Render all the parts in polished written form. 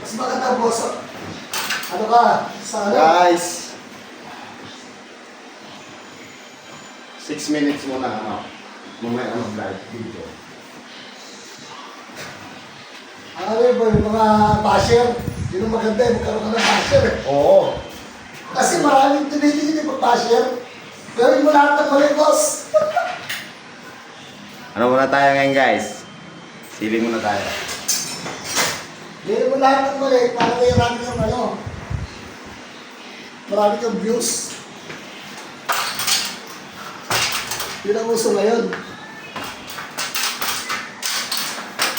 Mas maganda boss. Ano ka? Sa ano? Guys, 6 minutes muna, ano? Mamaya live video. Ano yun ba, yung mga basher? Yun ang maganda eh, magkaroon ka ng basher eh. Oo. Kasi maraming tinitingin yung basher. Gawin mo lahat ng mali, boss. Ano muna tayo ngayon, guys? Siling muna tayo. Gawin mo lahat ng mali para may marami kang ano. Marami kang views. Yun ang uso ngayon.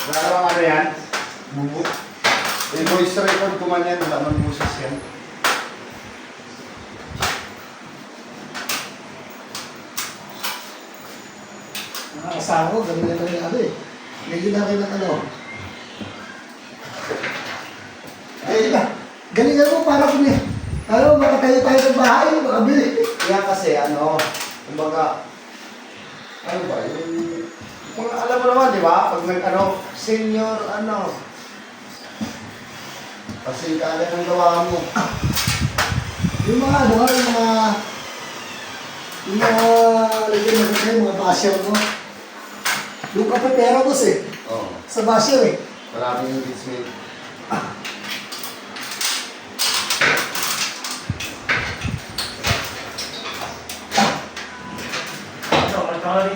Wala bang ano yan? Bubo. Yung voice record ko man yan, wala man busis yan. Mga kasama ko, galing na rin ano eh. Galing na rin ng ano. Ay, galingan mo para kung ano, makatayo tayo ng bahay, makabili. Kaya kasi, ano, kumbaga, ano ba, yung, kung alam mo naman, di ba? Pag ano, senior, ano, kasi kaya ng gawa mo. Yung mga ano, yung mga lagyan mo kayo, mga basher mo. Yung kapatera boss eh, Oo. sa basher eh. Maraming engagement.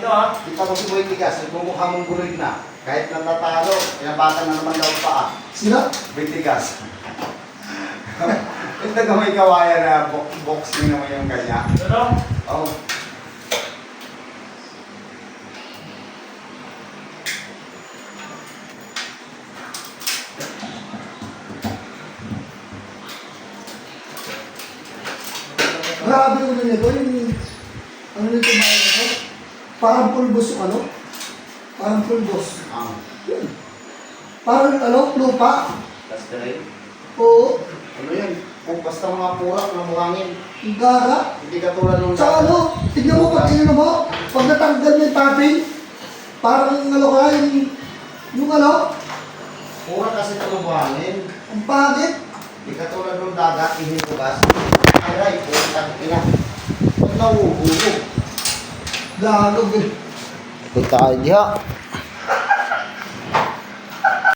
Dito ah. Kita ko si Boy Tigas, nagmumukha mong guloy na. Kahit natatalo, pinabatan na naman daw paa. Sino? Boy Tigas. Yung tagamay kawayan na boxing naman yung kanya. Ano? Oo. Grabe ko na nito, yung ano nito bahay nito? Parang pulbos yung ano? Parang pulbos. Ah. Yun. Parang ano, lupa. That's the right. Oo. Ano yan? Kung basta mga purak na buhangin. Yung gara. Hindi ka tulad nung Sa ano, tignan mo pag tignan mo, pag natanggal mo yung topping, parang ano ka, yung ano, purak kasi ito ng buhangin. ang pangit. Hindi ka tulad nung dagat, hihinugas. Aray, purak ina. Pag nauubo. Lalog eh. Punta kayo diha.